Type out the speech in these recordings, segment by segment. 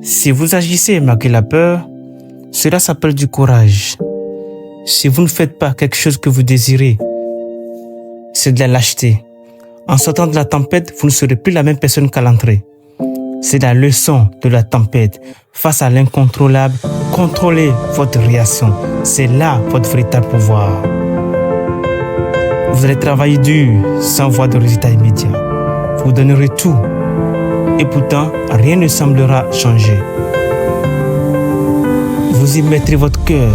Si vous agissez malgré la peur, cela s'appelle du courage. Si vous ne faites pas quelque chose que vous désirez, c'est de la lâcheté. En sortant de la tempête, vous ne serez plus la même personne qu'à l'entrée. C'est la leçon de la tempête. Face à l'incontrôlable, contrôlez votre réaction. C'est là votre véritable pouvoir. Vous allez travailler dur sans voir de résultats immédiats. Vous donnerez tout. Et pourtant, rien ne semblera changer. Vous y mettrez votre cœur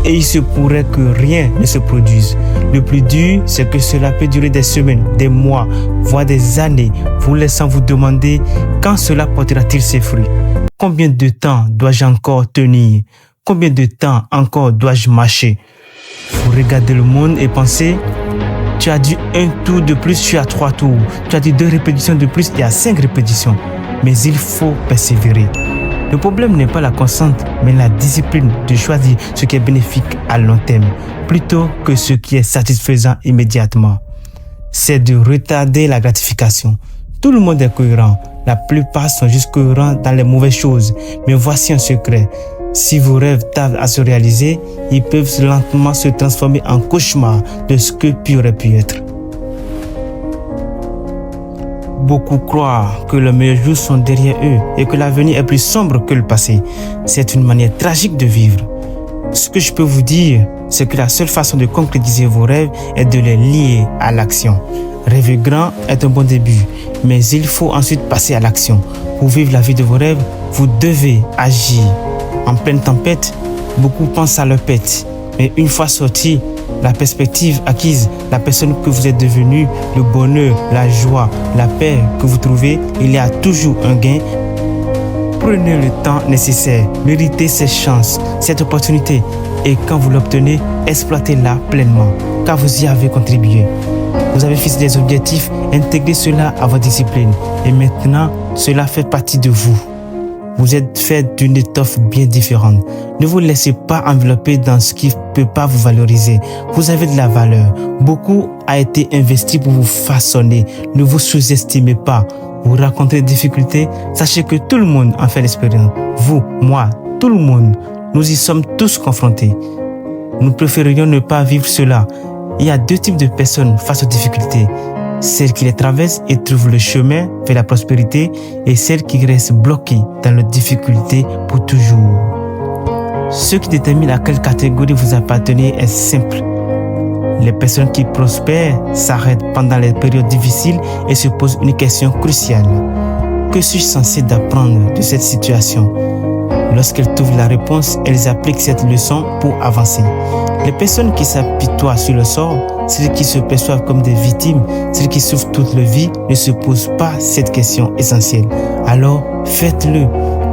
et il se pourrait que rien ne se produise. Le plus dur, c'est que cela peut durer des semaines, des mois, voire des années, vous laissant vous demander quand cela portera-t-il ses fruits. Combien de temps dois-je encore tenir? Combien de temps encore dois-je marcher? Vous regardez le monde et pensez, tu as dit un tour de plus, tu as 3 tours. Tu as dit 2 répétitions de plus, il y a 5 répétitions. Mais il faut persévérer. Le problème n'est pas la constante, mais la discipline de choisir ce qui est bénéfique à long terme, plutôt que ce qui est satisfaisant immédiatement. C'est de retarder la gratification. Tout le monde est cohérent. La plupart sont juste cohérents dans les mauvaises choses. Mais voici un secret. Si vos rêves tardent à se réaliser, ils peuvent lentement se transformer en cauchemar de ce que aurait pu être. Beaucoup croient que les meilleurs jours sont derrière eux et que l'avenir est plus sombre que le passé. C'est une manière tragique de vivre. Ce que je peux vous dire, c'est que la seule façon de concrétiser vos rêves est de les lier à l'action. Rêver grand est un bon début, mais il faut ensuite passer à l'action. Pour vivre la vie de vos rêves, vous devez agir. En pleine tempête, beaucoup pensent à leur pète. Mais une fois sorti, la perspective acquise, la personne que vous êtes devenue, le bonheur, la joie, la paix que vous trouvez, il y a toujours un gain. Prenez le temps nécessaire, méritez cette chance, cette opportunité. Et quand vous l'obtenez, exploitez-la pleinement, car vous y avez contribué. Vous avez fixé des objectifs, intégrez cela à votre discipline. Et maintenant, cela fait partie de vous. Vous êtes fait d'une étoffe bien différente. Ne vous laissez pas envelopper dans ce qui ne peut pas vous valoriser. Vous avez de la valeur. Beaucoup a été investi pour vous façonner. Ne vous sous-estimez pas. Vous rencontrez des difficultés. Sachez que tout le monde en fait l'expérience. Vous, moi, tout le monde. Nous y sommes tous confrontés. Nous préférerions ne pas vivre cela. Il y a 2 types de personnes face aux difficultés. Celles qui les traversent et trouvent le chemin vers la prospérité et celles qui restent bloquées dans leurs difficultés pour toujours. Ce qui détermine à quelle catégorie vous appartenez est simple. Les personnes qui prospèrent s'arrêtent pendant les périodes difficiles et se posent une question cruciale. Que suis-je censé d'apprendre de cette situation? Lorsqu'elles trouvent la réponse, elles appliquent cette leçon pour avancer. Les personnes qui s'apitoient sur le sort, celles qui se perçoivent comme des victimes, celles qui souffrent toute leur vie, ne se posent pas cette question essentielle. Alors, faites-le.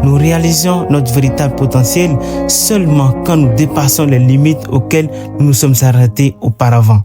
Nous réalisons notre véritable potentiel seulement quand nous dépassons les limites auxquelles nous nous sommes arrêtés auparavant.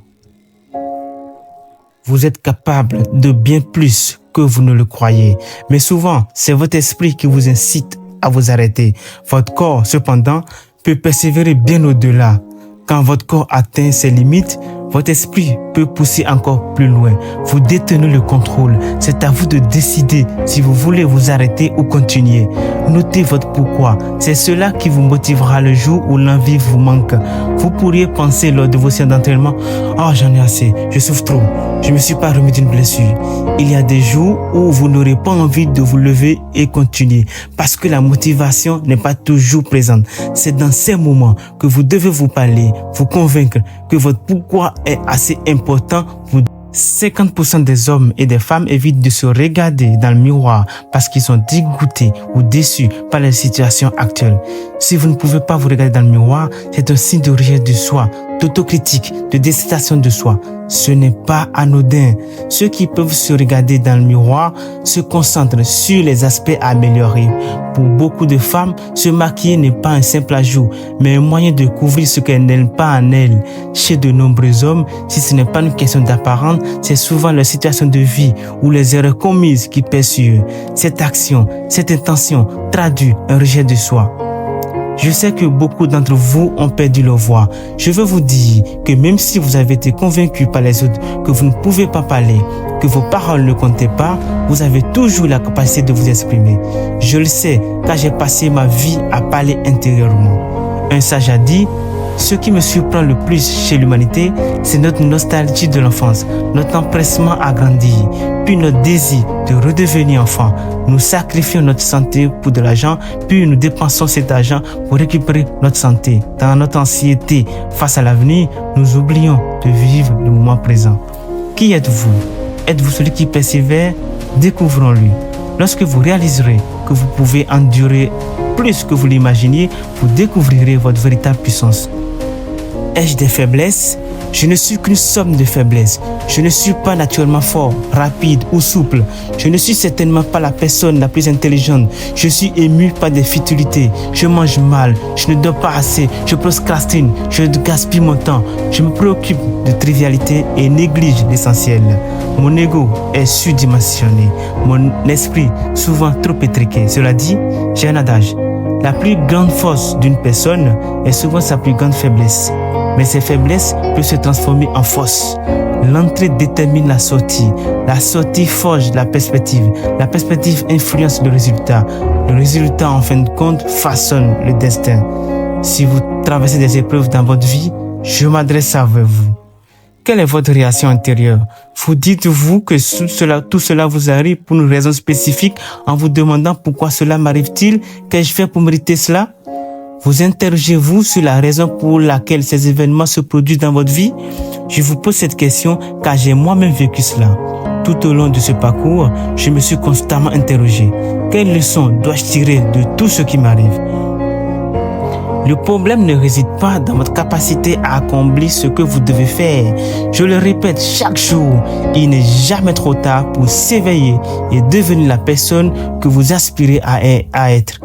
Vous êtes capable de bien plus que vous ne le croyez, mais souvent, c'est votre esprit qui vous incite à vous arrêter. Votre corps, cependant, peut persévérer bien au-delà. Quand votre corps atteint ses limites, votre esprit peut pousser encore plus loin. Vous détenez le contrôle. C'est à vous de décider si vous voulez vous arrêter ou continuer. Notez votre pourquoi. C'est cela qui vous motivera le jour où l'envie vous manque. Vous pourriez penser lors de vos séances d'entraînement, « Oh, j'en ai assez, je souffre trop, je ne me suis pas remis d'une blessure. » Il y a des jours où vous n'aurez pas envie de vous lever et continuer parce que la motivation n'est pas toujours présente. C'est dans ces moments que vous devez vous parler, vous convaincre que votre pourquoi est assez important pour 50% des hommes et des femmes évitent de se regarder dans le miroir parce qu'ils sont dégoûtés ou déçus par la situation actuelle. Si vous ne pouvez pas vous regarder dans le miroir, c'est un signe de rejet de soi, d'autocritique, de détestation de soi. Ce n'est pas anodin. Ceux qui peuvent se regarder dans le miroir se concentrent sur les aspects à améliorer. Pour beaucoup de femmes, se maquiller n'est pas un simple ajout, mais un moyen de couvrir ce qu'elles n'aiment pas en elles. Chez de nombreux hommes, si ce n'est pas une question d'apparence, c'est souvent leur situation de vie ou les erreurs commises qui pèsent sur eux. Cette action, cette intention traduit un rejet de soi. Je sais que beaucoup d'entre vous ont perdu leur voix. Je veux vous dire que même si vous avez été convaincus par les autres que vous ne pouvez pas parler, que vos paroles ne comptaient pas, vous avez toujours la capacité de vous exprimer. Je le sais car j'ai passé ma vie à parler intérieurement. Un sage a dit: ce qui me surprend le plus chez l'humanité, c'est notre nostalgie de l'enfance, notre empressement à grandir, puis notre désir de redevenir enfant. Nous sacrifions notre santé pour de l'argent, puis nous dépensons cet argent pour récupérer notre santé. Dans notre anxiété face à l'avenir, nous oublions de vivre le moment présent. Qui êtes-vous? Êtes-vous celui qui persévère? Découvrons-lui. Lorsque vous réaliserez que vous pouvez endurer plus que vous l'imaginiez, vous découvrirez votre véritable puissance. Ai-je des faiblesses? Je ne suis qu'une somme de faiblesses. Je ne suis pas naturellement fort, rapide ou souple. Je ne suis certainement pas la personne la plus intelligente. Je suis ému par des futilités. Je mange mal, je ne dors pas assez, je procrastine, je gaspille mon temps. Je me préoccupe de trivialités et néglige l'essentiel. Mon ego est surdimensionné. Mon esprit souvent trop étriqué. Cela dit, j'ai un adage. La plus grande force d'une personne est souvent sa plus grande faiblesse. Mais ces faiblesses peuvent se transformer en force. L'entrée détermine la sortie. La sortie forge la perspective. La perspective influence le résultat. Le résultat, en fin de compte, façonne le destin. Si vous traversez des épreuves dans votre vie, je m'adresse à vous. Quelle est votre réaction intérieure? Vous dites-vous que tout cela vous arrive pour une raison spécifique en vous demandant pourquoi cela m'arrive-t-il? Qu'ai-je fait pour mériter cela? Vous interrogez-vous sur la raison pour laquelle ces événements se produisent dans votre vie? Je vous pose cette question car j'ai moi-même vécu cela. Tout au long de ce parcours, je me suis constamment interrogé. Quelles leçons dois-je tirer de tout ce qui m'arrive? Le problème ne réside pas dans votre capacité à accomplir ce que vous devez faire. Je le répète chaque jour, il n'est jamais trop tard pour s'éveiller et devenir la personne que vous aspirez à être.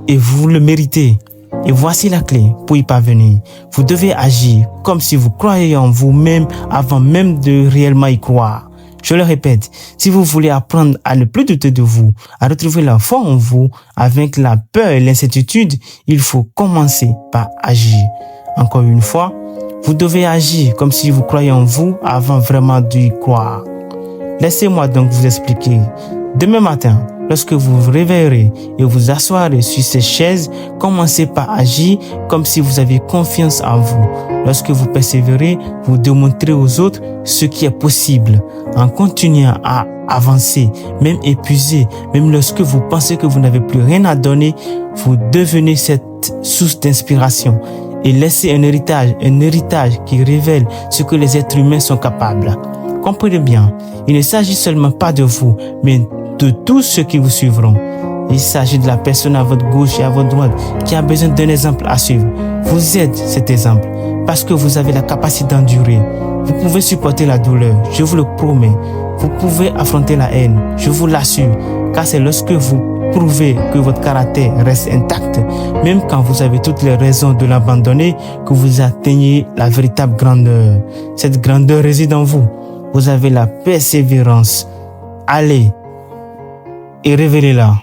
Et vous le méritez. Et voici la clé pour y parvenir. Vous devez agir comme si vous croyez en vous-même avant même de réellement y croire. Je le répète, si vous voulez apprendre à ne plus douter de vous, à retrouver la foi en vous, avec la peur et l'incertitude, il faut commencer par agir. Encore une fois, vous devez agir comme si vous croyez en vous avant vraiment d'y croire. Laissez-moi donc vous expliquer. Demain matin, lorsque vous vous réveillerez et vous asseoirez sur ces chaises, commencez par agir comme si vous aviez confiance en vous. Lorsque vous persévérez, vous démontrez aux autres ce qui est possible. En continuant à avancer, même épuisé, même lorsque vous pensez que vous n'avez plus rien à donner, vous devenez cette source d'inspiration et laissez un héritage qui révèle ce que les êtres humains sont capables. Comprenez bien, il ne s'agit seulement pas de vous, mais de tous ceux qui vous suivront. Il s'agit de la personne à votre gauche et à votre droite qui a besoin d'un exemple à suivre. Vous êtes cet exemple parce que vous avez la capacité d'endurer. Vous pouvez supporter la douleur, je vous le promets. Vous pouvez affronter la haine, je vous l'assure, car c'est lorsque vous prouvez que votre caractère reste intact, même quand vous avez toutes les raisons de l'abandonner, que vous atteignez la véritable grandeur. Cette grandeur réside en vous. Vous avez la persévérance. Allez et révélez-la.